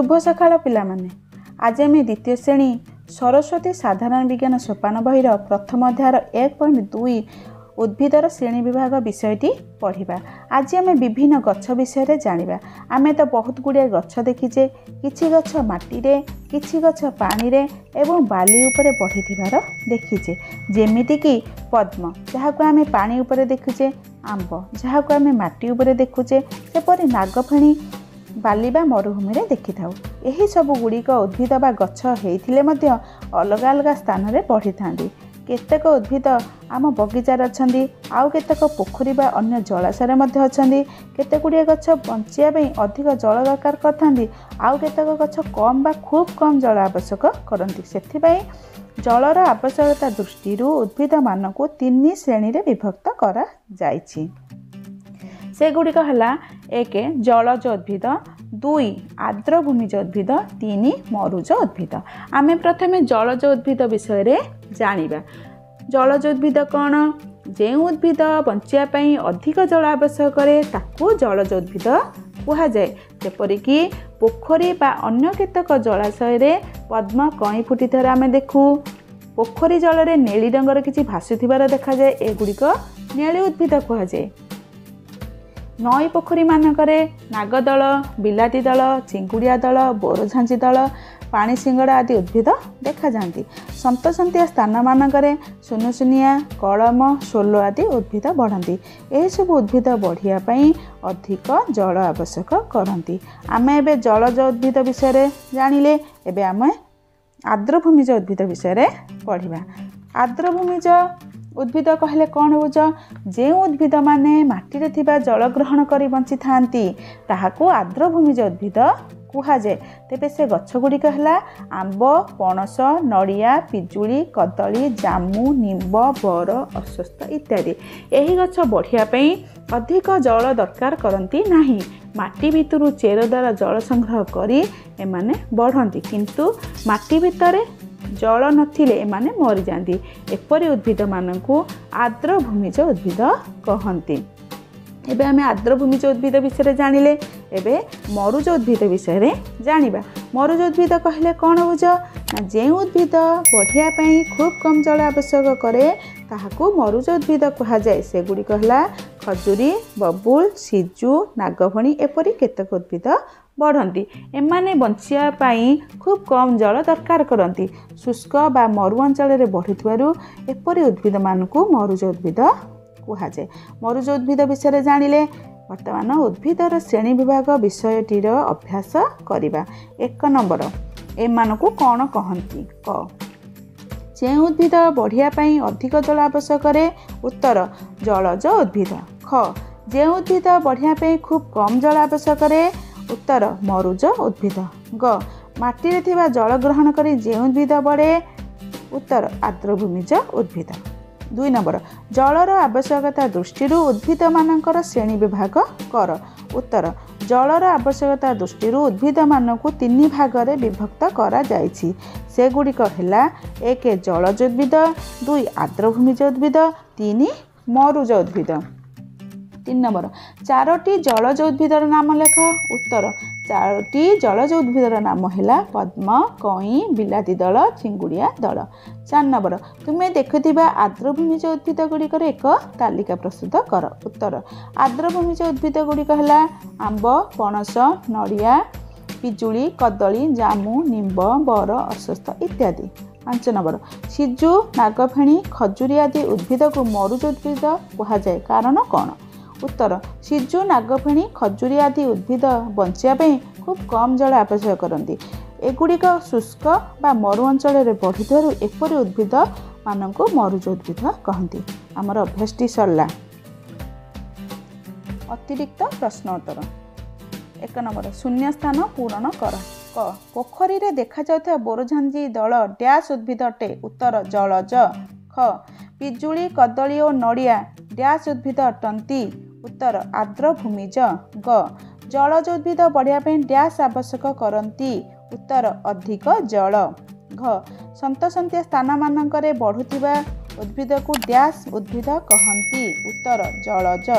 शुभ सकाळ पिलामाने। आज आम द्वितीय श्रेणी सरस्वती साधारण विज्ञान सोपान बहिर प्रथम अध्यायर 1.2 उद्भिदर श्रेणी विभाग विषयटी पढ़ा। आज आम विभिन्न गछ विषय जानिबा। आम तो बहुत गुड़िया गछ देखीचे, किछि गछ माटी रे, किछि गछ पानी रे एवं बाली उपरे बढ़िथिबार देखीचे। जेमिति कि पद्म जहाको आम पानी उपरे देखुचे, आंब जहाको आम माटी उपरे देखुचे, सेपरि नागफेणी बाली बा मरुभूमि रे देखि थाउ। एही सब गुड़िक उद्भिद बा गछ हेइथिले मध्य अलग अलग स्थान रे बढ़ी थांदी। केतेक उद्भिद आम बगीचार अछंदी, आउ केतेक पोखरी बा अन्य जलाशय मध्ये अछंदी। केते गुड़िए गछ बंचिया पई अधिक जल दरकार करथांदी, आउ केतेक गछ कम बा खूब कम जल आवश्यक करंती। सेथि पई जलर आवश्यकता दृष्टि उद्भिद मानकु 3 श्रेणी रे विभक्त करा जायछि। से गुड़िक हला 1 जलज उद्भिद, 2 आर्द्रभूमिज उद्भिद, 3 मरुज उद्भिद। आमे प्रथमे जलज उद्भिद विषय रे जानिबा। जलज उद्भिद कौन? जे उद्भिद बंचिया पई अधिक जल आवश्यक करे ताकू जलज उद्भिद कुहा जाए। जेपरिक पोखरी बा अन्य केतक जलाशय रे पद्म कई फुटिथार आमे देखू। पोखरी जल रे नेली रंगर किछि भासुथिबार देखा जाए, एगुड़िक नेली उद्भिद कुहा जाए। नई पोखरी मानकरे नागदल, बिलाती दल, चिंगुड़िया दल, बोरझांची दल, पानी सिंगड़ा आदि उद्भिद देखा जाती। सन्तसंतिया स्थान मानकरे सुनुसुनिया, कलम, शोल आदि उद्भिद बढ़ती। यह सब उद्भिद बढ़िया पई अधिक जल आवश्यक करती। आमे एबे जलज उद्भिद विषय जानिले, एबे आमे आर्द्रभूमिज उद्भिद विषय पढ़िबा। आर्द्रभूमिज उद्भिद कहले कौन बुझ? जे उद्भिद माने माटी रे थिबा जल ग्रहण करी बंची थांती ताहाकू आर्द्रभूमिज उद्भिद कुहा जाए। तेबे से गछ गुड़िक हला आंब, पणस, नड़िया, पिजुली, कदली, जामु, निम्ब, बर, अश्वत्थ इत्यादि। एही गछ बढ़िया पई अधिक जल दरकार करती नाही। माटी भितरु चेर द्वारा जल संग्रह करी एमाने बढ़ती, किंतु माटी भितरे जल नथिले एमाने मरि जांती। एपरि उद्भिद मानकु आर्द्रभूमिज उद्भिद कहंती। एबे आमे आर्द्रभूमिज उद्भिद विषय जानिले, एबे मरुज उद्भिद विषय जानिबा। मरुज उद्भिद कहले कौन बुझ? जे उद्भिद बढ़िया पई खूब कम जल आवश्यक करे ताहाकू मरुज उद्भिद कहा जाए। से गुड़ी कहला खजुरी, बबुल, सिजु, नागफणी एपरि केतक उद्भिद बढ़ती। एमाने बंचिया पाई खूब कम जल दरकार करती। शुष्क बा मरु अंचल रे बढ़ुथिबारु एपरि उद्भिद मानकु मरुज उद्भिद कुहा जाए। मरुज उद्भिद विषय जानिले, वर्तमान उद्भिदर श्रेणी विभाग विषयटीर अभ्यास करिबा। 1 नंबर एमानकु कौन कहंती? क जे उद्भिद बढ़िया पई अधिक जल आवश्यक करे, उत्तर जलज उद्भिद। ख जे उद्भिद बढ़िया पई खूब कम जल आवश्यक करे, उत्तर मरुज उद्भिद। ग माटी रे थिबा जल ग्रहण करी जे उद्भिद बढ़े, उत्तर आर्द्रभूमिज उद्भिद। 2 नंबर जलर आवश्यकता दृष्टि उद्भिद मानकर श्रेणी विभाग कर, उत्तर जलर आवश्यकता दृष्टि उद्भिद मानकु 3 भाग रे विभक्त करा जायछि। से गुड़िक हेला 1 जलज उद्भिद, 2 आर्द्रभूमिज उद्भिद, 3 मरुज उद्भिद। 3 नंबर 4टी जलज उद्भिदर नाम लेख, उत्तर 4टी जलज उद्भिदर नाम हैला पद्म, कई, बिलाती दल, चिंगुड़िया दल। 4 नंबर तुमे देखुथिबा आर्द्रभूमिज उद्भिद गुड़िकर एक तालिका प्रस्तुत कर, उत्तर आर्द्रभूमिज उद्भिद गुड़िक हैला आंब, पणस, नड़िया, पिजुली, कदली, जामु, निम्ब, बर, अश्वत्थ इत्यादि। 5 नंबर सिजु, नागफेणी, खजुरी आदि उद्भिद को मरुज उद्भिद कहा जाए, कारण कौन? उत्तर सिजु, नागफेणी, खजुरी आदि उद्भिद बंचिया पई खूब कम जल आवश्यक करती। एगुड़िक शुष्क बा मरु अंचल रे बढ़ुथिबारु एपरि उद्भिद मानकु मरुज उद्भिद कहंती। हमर अभ्यासटी सरला। अतिरिक्त प्रश्न उत्तर। 1 नंबर शून्य स्थान पूरण कर। क पोखरी रे देखा जाउथा बोरझांजी दल डैश उद्भिद अटे, उत्तर जलज। ख पिजुली, कदली और नड़िया डैश उद्भिद अटंती, उत्तर आर्द्रभूमिज। ग जलज उद्भिद बढ़िया पे डैश आवश्यक करती, उत्तर अधिक जल। घ सन्तसंतिया स्थान मानकरे बढ़ुथिबा उद्भिद को डैश उद्भिद कहती, उत्तर जलज।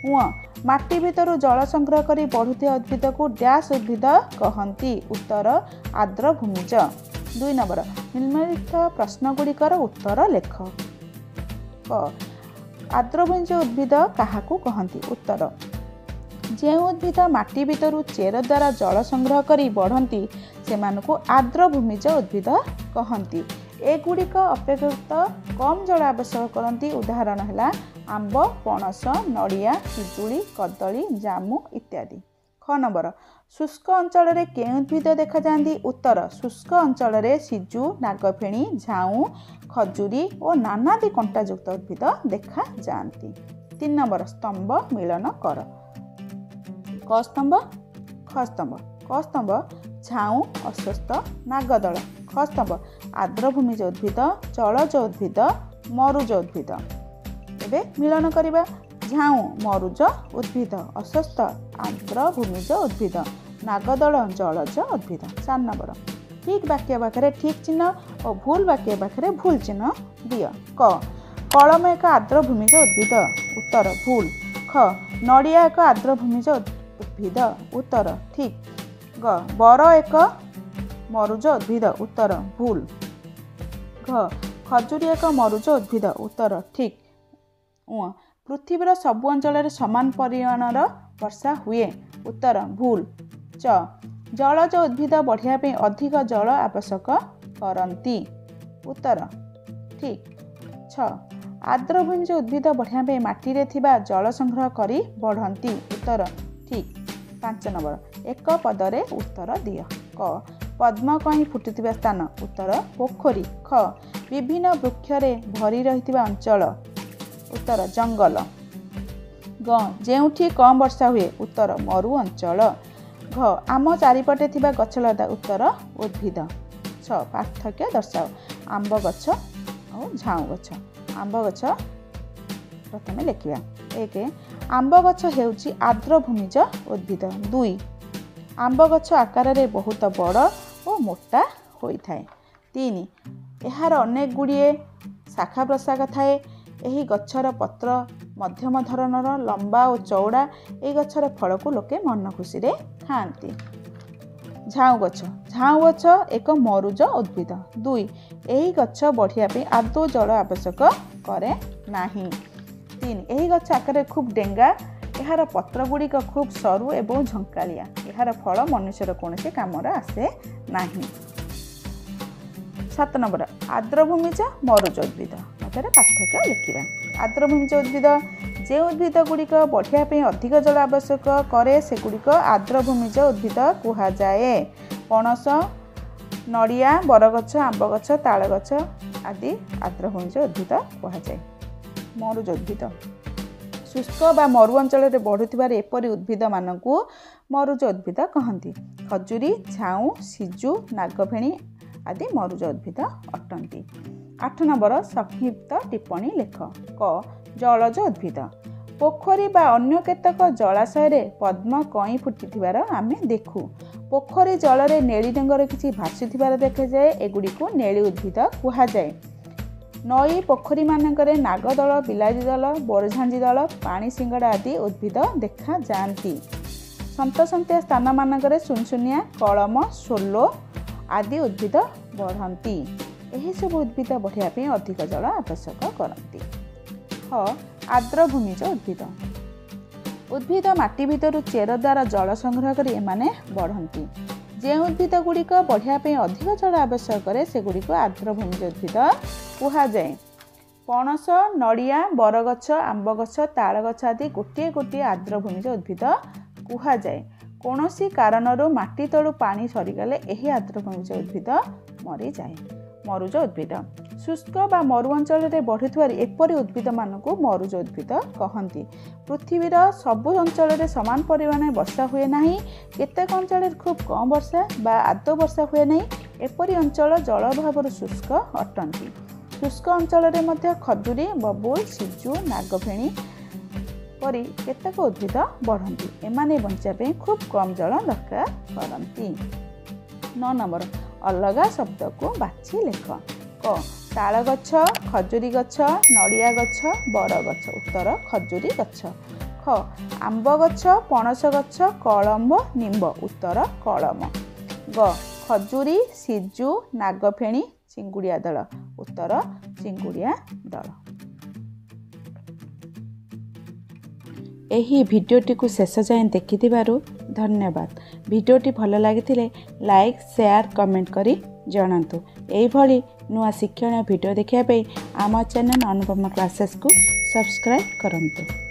उ माटी भितर जल संग्रह करी बढ़ुଥିବା उद्भिद को डैश उद्भिद कहती। उत्तर आर्द्रभूमिज। 2 नंबर निम्नलिखित प्रश्नगुड़िकर उत्तर लेख। क आर्द्रभूमिज उद्भिद काहाकू कहती। उत्तर जो उद्भिद माटी भितर चेर द्वारा जल संग्रह करी बढ़ती सेमानकु आर्द्रभूमिज उद्भिद कहती। एगुड़िक अपेक्षाकृत कम जल आवश्यक करती। उदाहरण है आंब, पणस, नड़िया, पिजुली, कदली, जामु इत्यादि। ख नंबर शुष्क अंचल में के उद्भिद देखा जाती। उत्तर शुष्क अंचल में सिजु, नागफेणी, झाऊ, खजुरी और नानादि कंटायुक्त उद्भिद देखा जाती। 3 नंबर स्तंभ मिलन कर। क स्तंभ, ख स्तंभ। क स्तंभ झाऊ, अस्वस्थ, नागदल। ख स्तंभ आर्द्रभूमिज उद्भिद, जलज उद्भिद, मरुज उद्भिद। एबे मिलन करिबा। झाऊ मरुज उद्भिद, अस्वस्थ आर्द्रभूमिज उद्भिद, नागदल जलज उद्भिद। 4 नंबर ठीक वाक्य पाखे ठीक चिन्ह और भूल वाक्य पाखे भूल चिन्ह दियो। क कलम एक आर्द्रभूमिज उद्भिद। उत्तर भूल। ख नड़िया एक आर्द्रभूमिज उद्भिद। उत्तर ठीक। ग बर एक मरुज उद्भिद। उत्तर भूल। घ खजुरी एक मरुज उद्भिद। उत्तर ठीक। उ पृथ्वीर सबु अंचल समान परिमाणर वर्षा हुए। उत्तर भूल। च जलज उद्भिद बढ़िया अधिक जल आवश्यक करती। उत्तर ठीक। छ आर्द्रभूमिज उद्भिद बढ़िया माटी रे थिबा जल संग्रह करी बढ़ती। उत्तर ठीक। 5 नंबर एक पदरे उत्तर दिय। क पद्म कहीं फुटुथिबा स्थान। उत्तर पोखरी। ख विभिन्न वृक्षरे भरी रहिथिबा अंचल। उत्तर जंगल। ग जेउठी कम वर्षा हुए। उत्तर मरु अंचल। घ आम चारिपटे थिबा गछलता। उत्तर उद्भिद। छ पार्थक्य दर्शाओ। आंब गछ और झाऊ गछ। आंब गछ प्रथमे लिखिबा। 1 आंब गछ हेउची आर्द्रभूमिज उद्भिद। 2 आंब गछ आकार रे बहुत बड़ और मोटा होइथाए। 3 एहार अनेक गुड़िए शाखा प्रशाखा थाए। एही गछर पत्र मध्यम धरणर लंबा और चौड़ा। ए गछर फल को लोके मन खुशी रे खाआंती। झाऊ गछ। झाऊ गछ एक मरुज उद्भिद। 2 एही गछ बढ़िया पे आदौ जल आवश्यक करे नाही। 3 एही गछ आकार खूब डेंगा। एहार पत्र गुड़िक खूब सरू एवं झंकालिया। एहार फल मनुष्यर कौनसी काम आसे नाही। 7 नंबर आर्द्रभूमिज मरुज उद्भिद मध्य पार्थक्य लिखा। आर्द्रभूमिज उद्भिद जे उद्भिद गुड़िक बढ़िया अधिक जल आवश्यक करे सेगुड़िक आर्द्रभूमिज उद्भिद कुहाଯାଏ। पणस, नड़िया, बरगछ, आंब गछ, ताल गछ आदि आर्द्रभूमिज उद्भिद कुहाଯାଏ। मरुज उद्भिद शुष्क बा मरु अंचल में बढ़ुथिबार एपरि उद्भिद मानकु मरुज उद्भिद कहती। खजुरी, झाऊ, सिजु, नागफेणी आदि मरुज उद्भिद अटंती। 8 नंबर संक्षिप्त टिप्पणी लेख। क जलज उद्भिद पोखरी बा अन्य केतक जलाशय रे पद्म कई फुटिथिबार आमे देखु। पोखरी जल रे नेली रंगर किछि भासुथिबार देखाଯାଏ। एगुडी को नेली उद्भिद कुहाଯାଏ। नई पोखरी मानकरे नागदल, बिलाजी दल, बोरझांझी दल, पानी सिंगड़ा आदि उद्भिद देखा जाती। सन्तसन्तिया स्थान मानकरे सुनसुनिया, कलम, सोलो आदि उद्भिद बढ़ती। यही सब उद्भिद बढ़िया अधिक जल आवश्यक करती। ह आर्द्रभूमिज उद्भिद उद्भिद माटी भितर चेर द्वारा जल संग्रह कर एमाने बढ़ती। जे उद्भिद गुड़िक बढ़िया अधिक जल आवश्यक करे सेगुड़िक आर्द्रभूमिज उद्भिद कुहाଯାଏ। पणस, नड़िया, बरगछ, आंब गछ, ताल गछ आदि गोटे गोटे आर्द्रभूमिज उद्भिद कुहाଯାଏ। कौनसी कारणरू माटी तलू पानी सरीगले एही आर्द्रभूमिज उद्भिद मरी जाए। मरुज उद्भिद शुष्क बा मरु अंचल में बढ़ुथिबार एपरि उद्भिद मानकु मरुज उद्भिद कहती। पृथ्वीर सबु अंचल में समान परिमाण वर्षा हुए नाही। केतेक अंचल खूब कम वर्षा बा आदौ वर्षा हुए नहीं। एपरि अंचल जल अभाव शुष्क अटंती। शुष्क अंचल में मध्य खजुरी, बबुल, सिजु, नागफेणी परी केतेक उद्भिद बढ़ती। एमाने बंचापे खूब कम जल दरकार करती। 9 नंबर अलगा शब्द को बाछि लेख। क ताल गछ, खजुरी गछ, नड़िया गछ, बरगछ। उत्तर खजुरी गछ। ख आंब गछ पणस गछ कलम निम्ब उत्तर कलम। ग खजुरी सिजु नागफेणी चिंगुड़िया दल उत्तर चिंगुड़िया दल। एही भिडियोटी को शेष जाए देखिथिबारु धन्यवाद। भिडियोटी भल लगी लाइक शेयर कमेंट करी जणातु। एही नुआ शिक्षण भिडियो देखिया आम चैनल अनुपमा क्लासेस को सब्सक्राइब करंतु।